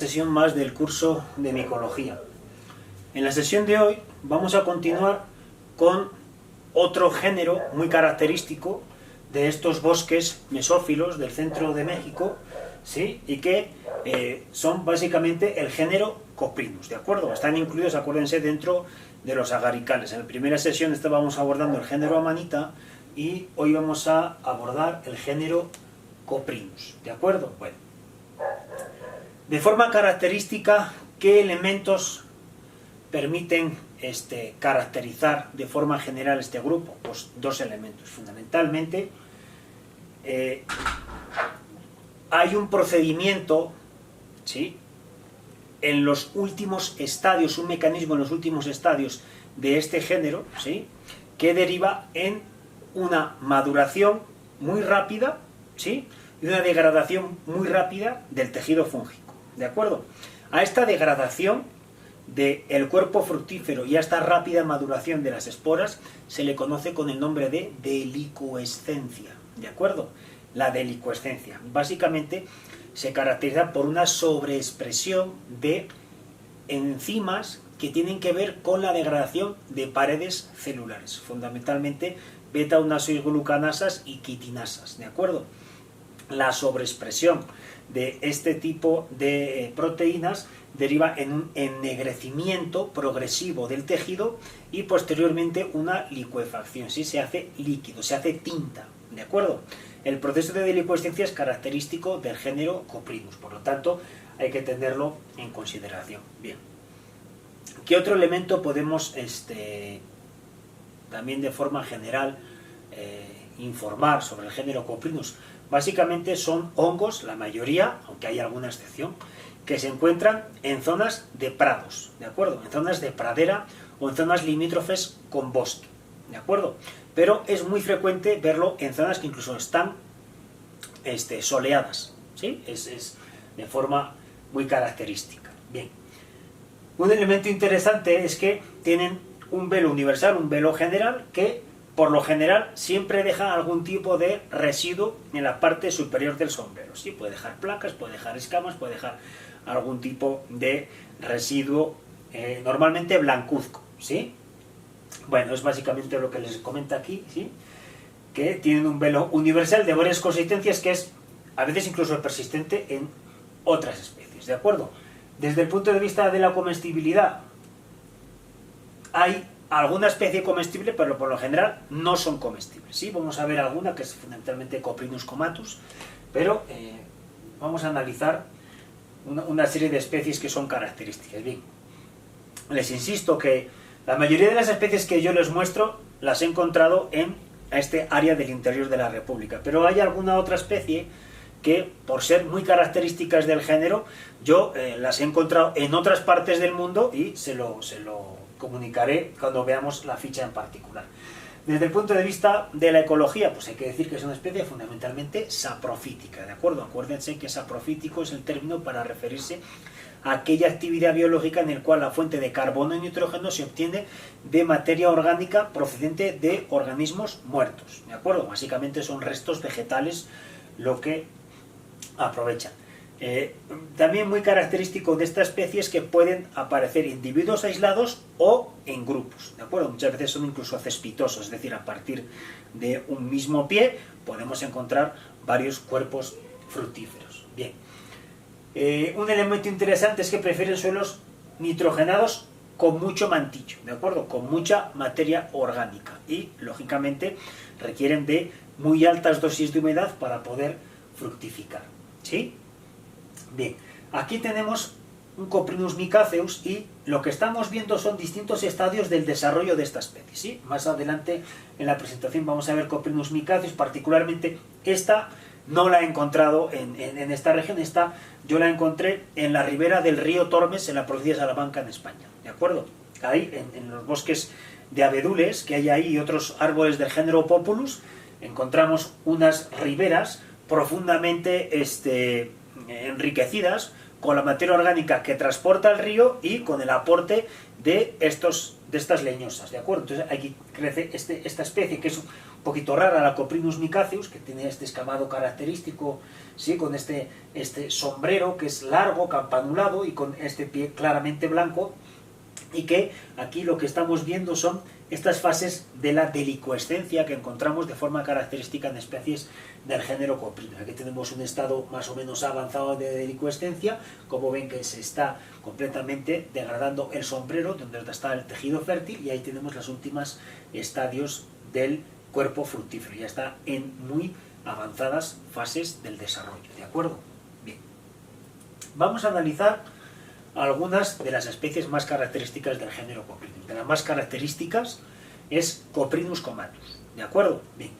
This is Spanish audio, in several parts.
Sesión más del curso de micología. En la sesión de hoy vamos a continuar con otro género muy característico de estos bosques mesófilos del centro de México, ¿sí? Y que son básicamente el género Coprinus, ¿de acuerdo? Están incluidos, acuérdense, dentro de los agaricales. En la primera sesión estábamos abordando el género Amanita y hoy vamos a abordar el género Coprinus, ¿de acuerdo? Bueno. De forma característica, ¿qué elementos permiten caracterizar de forma general este grupo? Pues dos elementos. Fundamentalmente, hay un procedimiento, ¿sí?, en los últimos estadios, un mecanismo en los últimos estadios de este género, ¿sí?, que deriva en una maduración muy rápida, ¿sí?, y una degradación muy rápida del tejido fúngico. ¿De acuerdo? A esta degradación del cuerpo fructífero y a esta rápida maduración de las esporas se le conoce con el nombre de delicuescencia. ¿De acuerdo? La delicuescencia. Básicamente se caracteriza por una sobreexpresión de enzimas que tienen que ver con la degradación de paredes celulares, fundamentalmente beta-1,6-glucanasas y quitinasas. ¿De acuerdo? La sobreexpresión de este tipo de proteínas deriva en un ennegrecimiento progresivo del tejido y posteriormente una licuefacción, ¿sí? Se hace líquido, se hace tinta, ¿de acuerdo? El proceso de delicuescencia es característico del género Coprinus, por lo tanto hay que tenerlo en consideración. Bien, ¿qué otro elemento podemos también de forma general informar sobre el género Coprinus? Básicamente son hongos, la mayoría, aunque hay alguna excepción, que se encuentran en zonas de prados, ¿de acuerdo? En zonas de pradera o en zonas limítrofes con bosque, ¿de acuerdo? Pero es muy frecuente verlo en zonas que incluso están soleadas, ¿sí? Es de forma muy característica. Bien. Un elemento interesante es que tienen un velo universal, un velo general, que por lo general siempre deja algún tipo de residuo en la parte superior del sombrero. Sí, puede dejar placas, puede dejar escamas, puede dejar algún tipo de residuo, normalmente blancuzco, ¿sí? Bueno, es básicamente lo que les comenta aquí, ¿sí? Que tienen un velo universal de varias consistencias que es a veces incluso persistente en otras especies, ¿de acuerdo? Desde el punto de vista de la comestibilidad, hay alguna especie comestible, pero por lo general no son comestibles, ¿sí? Vamos a ver alguna que es fundamentalmente Coprinus comatus, pero vamos a analizar una serie de especies que son características. Bien, les insisto que la mayoría de las especies que yo les muestro las he encontrado en este área del interior de la República, pero hay alguna otra especie que, por ser muy características del género, yo las he encontrado en otras partes del mundo y se lo comunicaré cuando veamos la ficha en particular. Desde el punto de vista de la ecología, pues hay que decir que es una especie fundamentalmente saprofítica, ¿de acuerdo? Acuérdense que saprofítico es el término para referirse a aquella actividad biológica en la cual la fuente de carbono y nitrógeno se obtiene de materia orgánica procedente de organismos muertos, ¿de acuerdo? Básicamente son restos vegetales lo que aprovechan. También muy característico de esta especie es que pueden aparecer individuos aislados o en grupos, ¿de acuerdo? Muchas veces son incluso cespitosos, es decir, a partir de un mismo pie podemos encontrar varios cuerpos fructíferos. Bien, un elemento interesante es que prefieren suelos nitrogenados con mucho mantillo, ¿de acuerdo? Con mucha materia orgánica y, lógicamente, requieren de muy altas dosis de humedad para poder fructificar, ¿sí? Bien, aquí tenemos un Coprinus micaceus y lo que estamos viendo son distintos estadios del desarrollo de esta especie, ¿sí? Más adelante en la presentación vamos a ver Coprinus micaceus, particularmente esta no la he encontrado en esta región, esta yo la encontré en la ribera del río Tormes, en la provincia de Salamanca, en España, ¿de acuerdo? Ahí, en los bosques de abedules que hay ahí y otros árboles del género Populus, encontramos unas riberas profundamente enriquecidas con la materia orgánica que transporta el río y con el aporte de estas leñosas, ¿de acuerdo? Entonces aquí crece esta especie que es un poquito rara la Coprinus micaceus, que tiene este escamado característico, ¿sí? Con este sombrero que es largo, campanulado y con este pie claramente blanco, y que aquí lo que estamos viendo son estas fases de la delicuescencia que encontramos de forma característica en especies del género Coprinus. Aquí tenemos un estado más o menos avanzado de delicuescencia, como ven que se está completamente degradando el sombrero donde está el tejido fértil, y ahí tenemos los últimos estadios del cuerpo fructífero, ya está en muy avanzadas fases del desarrollo, ¿de acuerdo? Bien, vamos a analizar algunas de las especies más características del género Coprinus. De las más características es Coprinus comatus, ¿de acuerdo? Bien,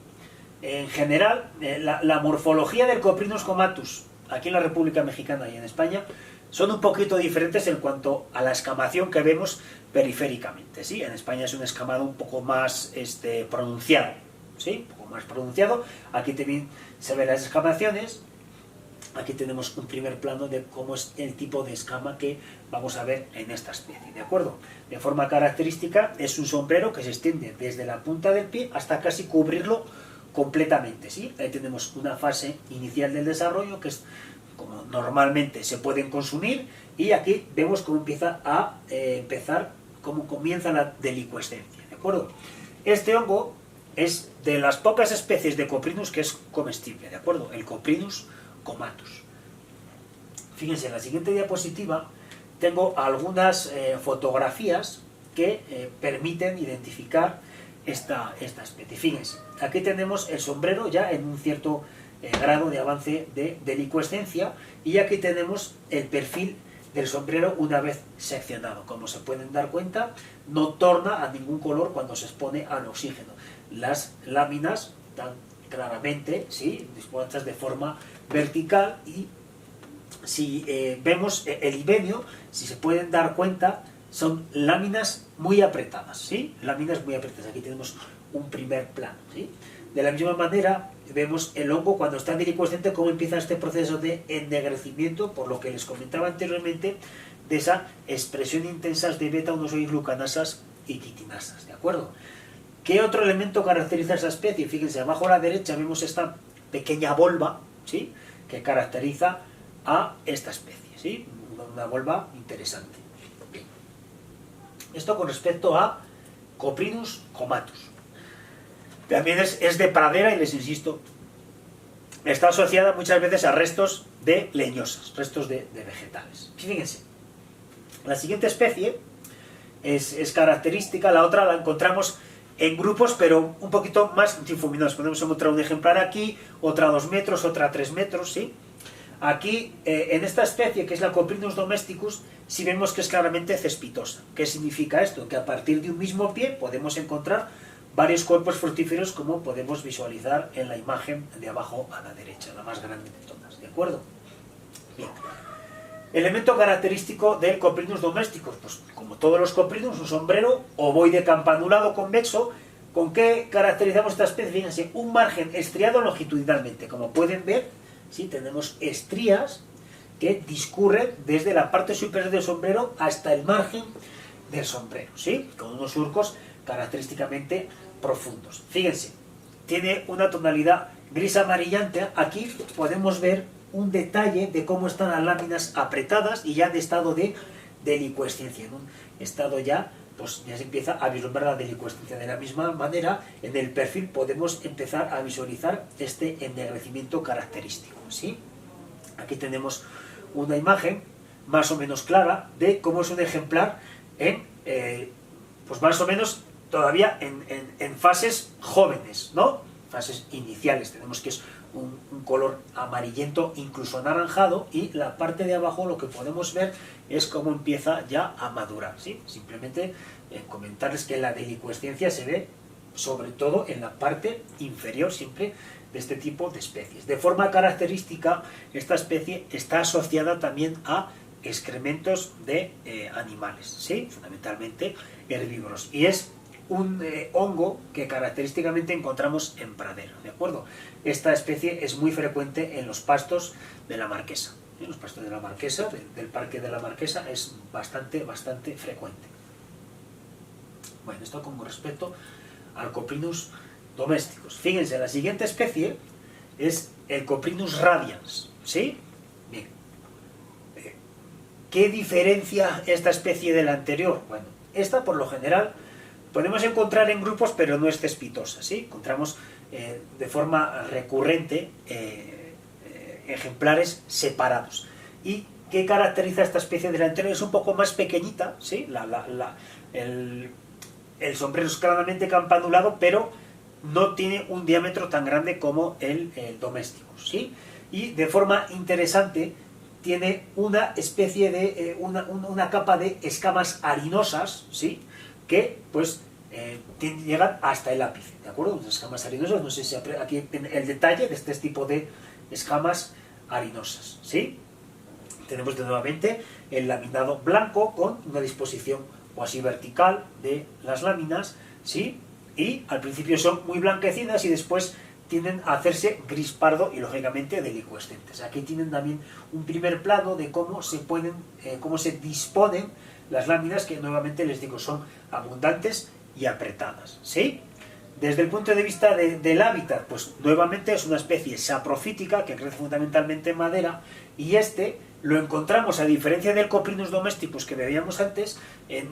en general, la morfología del Coprinus comatus aquí en la República Mexicana y en España son un poquito diferentes en cuanto a la escamación que vemos periféricamente, ¿sí? En España es un escamado un poco más pronunciado, ¿sí? Un poco más pronunciado. Aquí también se ven las escamaciones. Aquí tenemos un primer plano de cómo es el tipo de escama que vamos a ver en esta especie, ¿de acuerdo? De forma característica es un sombrero que se extiende desde la punta del pie hasta casi cubrirlo completamente, ¿sí? Ahí tenemos una fase inicial del desarrollo que es como normalmente se pueden consumir, y aquí vemos cómo empieza a cómo comienza la delicuescencia, ¿de acuerdo? Este hongo es de las pocas especies de Coprinus que es comestible, ¿de acuerdo? El Coprinus comatus. Fíjense, en la siguiente diapositiva tengo algunas fotografías que permiten identificar esta especie. Fíjense, aquí tenemos el sombrero ya en un cierto grado de avance de delicuescencia, y aquí tenemos el perfil del sombrero una vez seccionado. Como se pueden dar cuenta, no torna a ningún color cuando se expone al oxígeno. Las láminas están claramente, ¿sí?, dispuestas de forma vertical, y si vemos el ibenio, si se pueden dar cuenta, son láminas muy apretadas, ¿sí? Láminas muy apretadas. Aquí tenemos un primer plano, ¿sí? De la misma manera, vemos el hongo cuando está delicuescente, cómo empieza este proceso de ennegrecimiento, por lo que les comentaba anteriormente, de esa expresión intensa de beta-1,6-glucanasas y quitinasas, ¿de acuerdo? ¿Qué otro elemento caracteriza a esa especie? Fíjense, abajo a la derecha vemos esta pequeña volva, ¿sí?, que caracteriza a esta especie, ¿sí? Una volva interesante. Bien. Esto con respecto a Coprinus comatus. También es de pradera, y les insisto, está asociada muchas veces a restos de leñosas, restos de vegetales. Fíjense, la siguiente especie es característica, la otra la encontramos en grupos, pero un poquito más difuminados. Podemos encontrar un ejemplar aquí, otra a 2 metros, otra a 3 metros, ¿sí? Aquí, en esta especie, que es la Coprinus domesticus, sí vemos que es claramente cespitosa. ¿Qué significa esto? Que a partir de un mismo pie podemos encontrar varios cuerpos fructíferos, como podemos visualizar en la imagen de abajo a la derecha, la más grande de todas, ¿de acuerdo? Bien. Elemento característico del Coprinus domesticus, pues como todos los Coprinus, un sombrero ovoide campanulado convexo. ¿Con qué caracterizamos esta especie? Fíjense, un margen estriado longitudinalmente. Como pueden ver, ¿sí?, tenemos estrías que discurren desde la parte superior del sombrero hasta el margen del sombrero, ¿sí?, con unos surcos característicamente profundos. Fíjense, tiene una tonalidad gris amarillante. Aquí podemos ver un detalle de cómo están las láminas apretadas y ya de estado de delicuescencia. En un estado ya, pues ya se empieza a vislumbrar la delicuescencia. De la misma manera, en el perfil podemos empezar a visualizar este ennegrecimiento característico, ¿sí? Aquí tenemos una imagen más o menos clara de cómo es un ejemplar en, pues más o menos todavía en fases jóvenes, ¿no? Fases iniciales. Tenemos que es un color amarillento, incluso anaranjado, y la parte de abajo lo que podemos ver es cómo empieza ya a madurar, ¿sí? Simplemente comentarles que la delicuescencia se ve sobre todo en la parte inferior siempre de este tipo de especies. De forma característica, esta especie está asociada también a excrementos de animales, ¿sí?, fundamentalmente herbívoros, y es un hongo que característicamente encontramos en pradera, ¿de acuerdo? Esta especie es muy frecuente en los pastos de la Marquesa. En los pastos de la Marquesa, del Parque de la Marquesa, es bastante frecuente. Bueno, esto con respecto al Coprinus domésticos. Fíjense, la siguiente especie es el Coprinus radians, ¿sí? Bien. ¿Qué diferencia esta especie de la anterior? Bueno, esta por lo general podemos encontrar en grupos, pero no es cespitosa, ¿sí? Encontramos de forma recurrente ejemplares separados. ¿Y qué caracteriza esta especie de la anterior? Es un poco más pequeñita, ¿sí? El sombrero es claramente campanulado, pero no tiene un diámetro tan grande como el doméstico, ¿sí? Y de forma interesante tiene una especie de una capa de escamas harinosas, ¿sí? Que pues llegan hasta el ápice, ¿de acuerdo? Unas escamas harinosas, no sé si aquí en el detalle de este tipo de escamas harinosas, ¿sí? Tenemos nuevamente el laminado blanco con una disposición o así vertical de las láminas, ¿sí? Y al principio son muy blanquecinas y después tienden a hacerse gris pardo y lógicamente delicuescentes. Aquí tienen también un primer plano de cómo se disponen las láminas, que nuevamente les digo son abundantes y apretadas, ¿sí? Desde el punto de vista del hábitat, pues nuevamente es una especie saprofítica que crece fundamentalmente en madera, y lo encontramos, a diferencia del Coprinus domesticus que veíamos antes,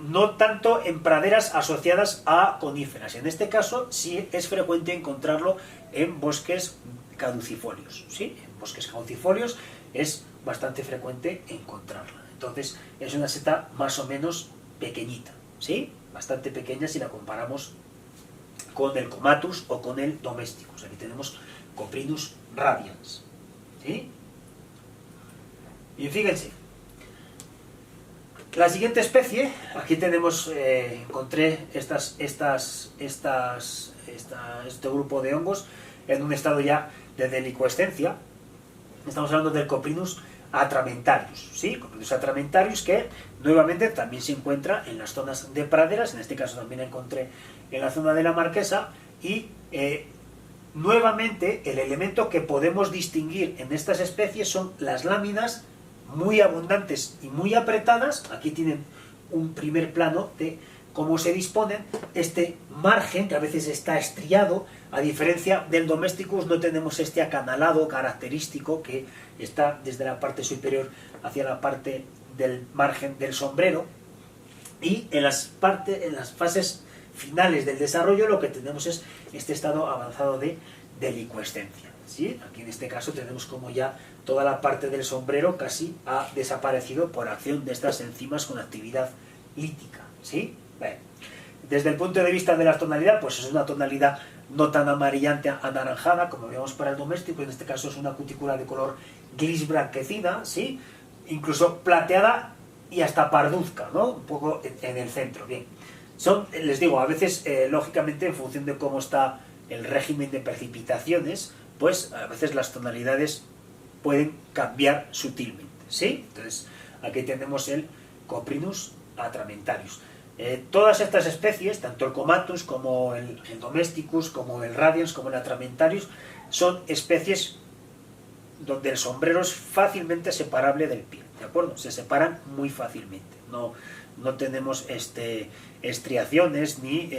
no tanto en praderas asociadas a coníferas. En este caso sí es frecuente encontrarlo en bosques caducifolios, ¿sí? En bosques caducifolios es bastante frecuente encontrarla. Entonces es una seta más o menos pequeñita, ¿sí? Bastante pequeña si la comparamos con el Comatus o con el Domesticus. Aquí tenemos Coprinus radians, ¿sí? Y fíjense, la siguiente especie, aquí tenemos, encontré este grupo de hongos en un estado ya de delicuescencia. Estamos hablando del Coprinus atramentarius, ¿sí? Coprinus atramentarius, que nuevamente también se encuentra en las zonas de praderas, en este caso también encontré en la zona de la Marquesa, y nuevamente el elemento que podemos distinguir en estas especies son las láminas muy abundantes y muy apretadas. Aquí tienen un primer plano de cómo se disponen. Este margen, que a veces está estriado, a diferencia del Domesticus, no tenemos este acanalado característico que está desde la parte superior hacia la parte del margen del sombrero. Y en las fases finales del desarrollo lo que tenemos es este estado avanzado de delicuescencia, ¿sí? Aquí en este caso tenemos como ya toda la parte del sombrero casi ha desaparecido por acción de estas enzimas con actividad lítica, ¿sí? Bueno, desde el punto de vista de la tonalidad, pues es una tonalidad no tan amarillante anaranjada como veíamos para el doméstico. En este caso es una cutícula de color gris blanquecina, ¿sí? Incluso plateada y hasta parduzca, ¿no? Un poco en el centro. Bien, les digo, a veces, lógicamente, en función de cómo está el régimen de precipitaciones, pues a veces las tonalidades pueden cambiar sutilmente, ¿sí? Entonces, aquí tenemos el Coprinus atramentarius. Todas estas especies, tanto el Comatus como el Domesticus, como el Radians, como el Atramentarius, son especies donde el sombrero es fácilmente separable del pie, ¿de acuerdo? Se separan muy fácilmente, no tenemos estriaciones ni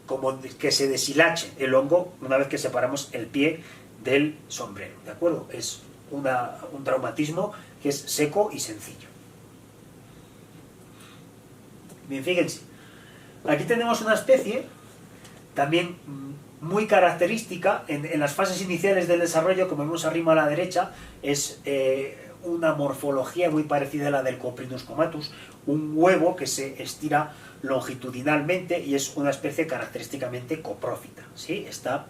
como que se deshilache el hongo una vez que separamos el pie del sombrero, ¿de acuerdo? Es un traumatismo que es seco y sencillo. Bien, fíjense, aquí tenemos una especie también muy característica en las fases iniciales del desarrollo, como vemos arriba a la derecha, es una morfología muy parecida a la del Coprinus comatus, un huevo que se estira longitudinalmente y es una especie característicamente coprófita, ¿sí? Está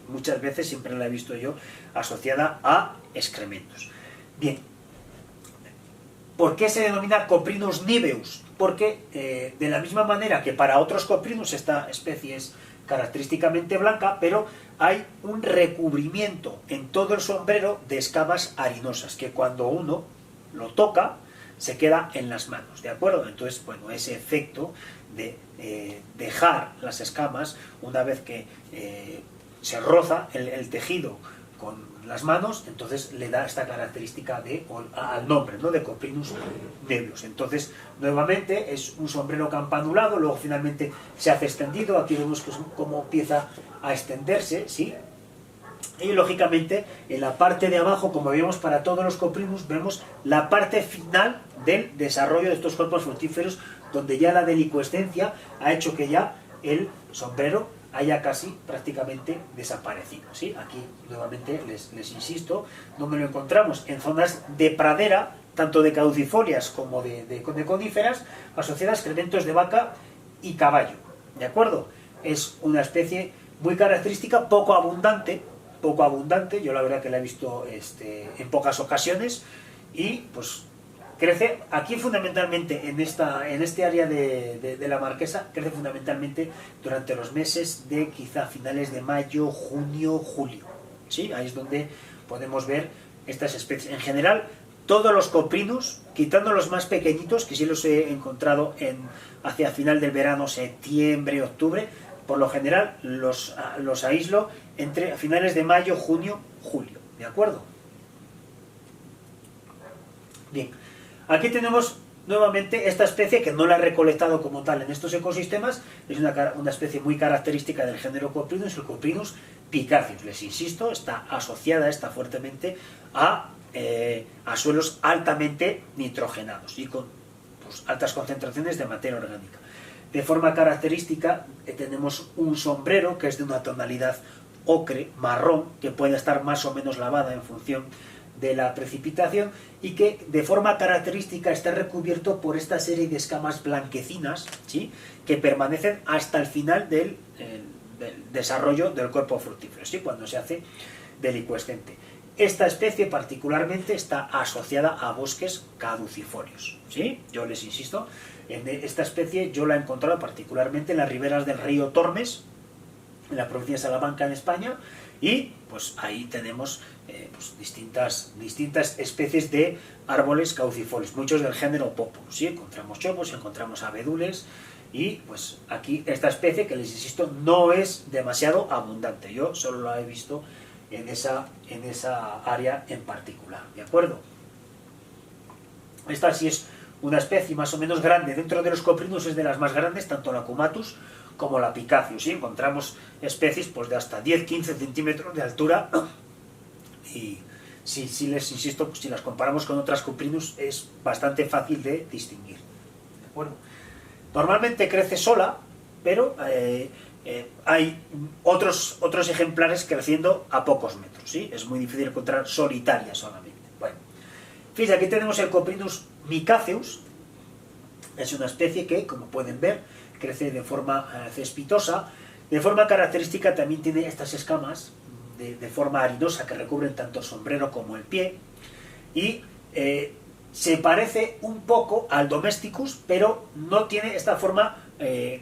muchas veces, siempre la he visto yo, asociada a excrementos. Bien, ¿por qué se denomina Coprinus niveus? Porque de la misma manera que para otros Coprinus esta especie es característicamente blanca, pero hay un recubrimiento en todo el sombrero de escamas harinosas, que cuando uno lo toca se queda en las manos, ¿de acuerdo? Entonces, bueno, ese efecto de dejar las escamas, una vez que se roza el tejido con las manos, entonces le da esta característica al nombre, ¿no? De Coprinus neblus. Entonces, nuevamente es un sombrero campanulado, luego finalmente se hace extendido, aquí vemos que es como empieza a extenderse, ¿sí? Y lógicamente en la parte de abajo, como vemos para todos los Coprinus, vemos la parte final del desarrollo de estos cuerpos fructíferos, donde ya la delicuescencia ha hecho que ya el sombrero haya casi prácticamente desaparecido, ¿sí? Aquí nuevamente les insisto, donde lo encontramos en zonas de pradera, tanto de caducifolias como de coníferas, asociadas a excrementos de vaca y caballo, ¿de acuerdo? Es una especie muy característica, poco abundante, yo la verdad que la he visto en pocas ocasiones, y pues crece aquí fundamentalmente en este área de la Marquesa, crece fundamentalmente durante los meses de quizá finales de mayo, junio, julio, ¿sí? Ahí es donde podemos ver estas especies. En general, todos los Coprinus, quitando los más pequeñitos, que sí los he encontrado hacia final del verano, septiembre, octubre, por lo general los aíslo entre finales de mayo, junio, julio, ¿de acuerdo? Bien, aquí tenemos nuevamente esta especie que no la he recolectado como tal en estos ecosistemas, es una especie muy característica del género Coprinus, el Coprinus picaceus. Les insisto, está asociada fuertemente a suelos altamente nitrogenados y con pues, altas concentraciones de materia orgánica. De forma característica tenemos un sombrero que es de una tonalidad ocre, marrón, que puede estar más o menos lavada en función de la precipitación, y que de forma característica está recubierto por esta serie de escamas blanquecinas, ¿sí? Que permanecen hasta el final del desarrollo del cuerpo fructífero, ¿sí? Cuando se hace delicuescente. Esta especie particularmente está asociada a bosques caducifolios, ¿sí? Yo les insisto, en esta especie yo la he encontrado particularmente en las riberas del río Tormes, en la provincia de Salamanca, en España, y pues ahí tenemos pues, distintas especies de árboles caducifolios, muchos del género Populus, ¿sí? Encontramos chopos, encontramos abedules, y pues aquí esta especie, que les insisto, no es demasiado abundante, yo solo la he visto en esa área en particular, ¿de acuerdo? Esta sí es una especie más o menos grande, dentro de los Coprinus es de las más grandes, tanto la Cumatus como la Picaceus, ¿sí? Encontramos especies pues, de hasta 10-15 centímetros de altura, y si les insisto, pues, si las comparamos con otras Coprinus es bastante fácil de distinguir, ¿de acuerdo? Normalmente crece sola, pero hay otros ejemplares creciendo a pocos metros, ¿sí? Es muy difícil encontrar solitarias solamente. Bueno, fíjense, aquí tenemos el Coprinus micaceus, es una especie que, como pueden ver, crece de forma cespitosa, de forma característica también tiene estas escamas de forma harinosa que recubren tanto el sombrero como el pie, y se parece un poco al Domesticus, pero no tiene esta forma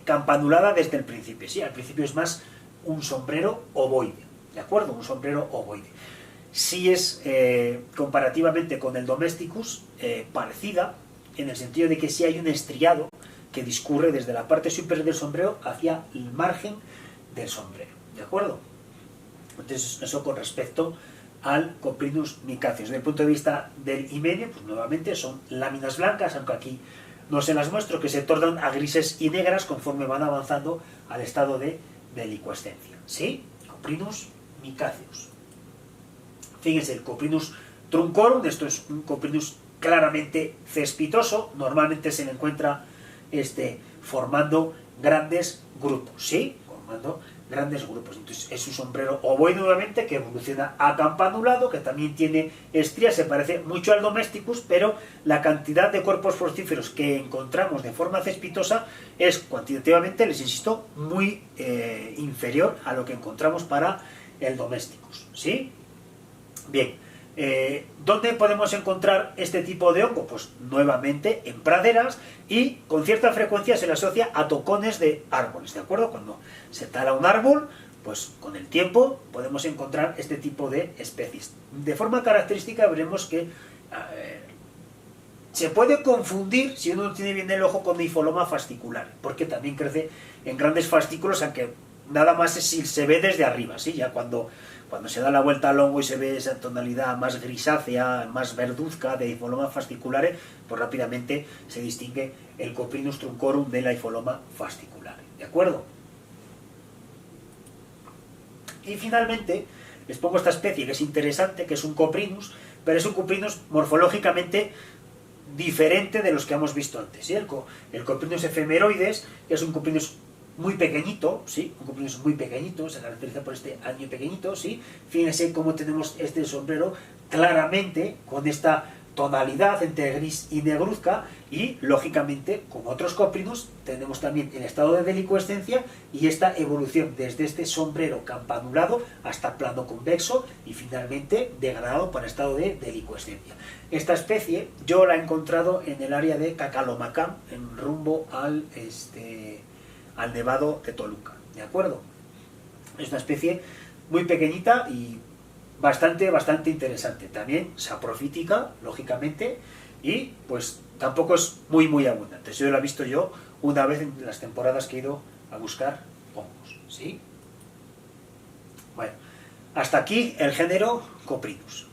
campanulada desde el principio, ¿sí? Al principio es más un sombrero ovoide, ¿de acuerdo? Un sombrero ovoide. Sí es comparativamente con el Domesticus parecida, en el sentido de que sí hay un estriado que discurre desde la parte superior del sombrero hacia el margen del sombrero, ¿de acuerdo? Entonces eso con respecto al Coprinus micaceus. Desde el punto de vista del himenio, pues nuevamente son láminas blancas, aunque aquí no se las muestro, que se tornan a grises y negras conforme van avanzando al estado de delicuescencia, ¿sí? Coprinus micaceus. Fíjense, el Coprinus truncorum, esto es un Coprinus claramente cespitoso, normalmente se le encuentra formando grandes grupos, ¿sí? Formando grandes grupos. Entonces es un sombrero ovoide nuevamente que evoluciona a campanulado, que también tiene estrías, se parece mucho al Domesticus, pero la cantidad de cuerpos fructíferos que encontramos de forma cespitosa es cuantitativamente, les insisto, muy inferior a lo que encontramos para el Domesticus, ¿sí? Bien, ¿dónde podemos encontrar este tipo de hongo? Pues nuevamente en praderas, y con cierta frecuencia se le asocia a tocones de árboles, ¿de acuerdo? Cuando se tala un árbol, pues con el tiempo podemos encontrar este tipo de especies. De forma característica veremos que se puede confundir, si uno tiene bien el ojo, con Nipholoma fascicular, porque también crece en grandes fascículos, aunque nada más es si se ve desde arriba, ¿sí? Ya cuando Cuando se da la vuelta al hongo y se ve esa tonalidad más grisácea, más verduzca de Hyphiloma fasciculare, pues rápidamente se distingue el Coprinus truncorum de la Hyphiloma fasciculare. ¿De acuerdo? Y finalmente les pongo esta especie que es interesante, que es un Coprinus, pero es un Coprinus morfológicamente diferente de los que hemos visto antes. ¿Sí? El Coprinus ephemeroides, que es un Coprinus muy pequeñito, ¿sí? Un Coprinus muy pequeñito, se caracteriza por este año pequeñito, ¿sí? Fíjense cómo tenemos este sombrero claramente con esta tonalidad entre gris y negruzca, y lógicamente, como otros Coprinus, tenemos también el estado de delicuescencia y esta evolución desde este sombrero campanulado hasta plano convexo y finalmente degradado para estado de delicuescencia. Esta especie yo la he encontrado en el área de Cacalomacán, en rumbo al Nevado de Toluca, ¿de acuerdo? Es una especie muy pequeñita y bastante interesante. También saprofítica, lógicamente, y pues tampoco es muy abundante. Yo la he visto yo una vez en las temporadas que he ido a buscar hongos, ¿sí? Bueno, hasta aquí el género Coprinus.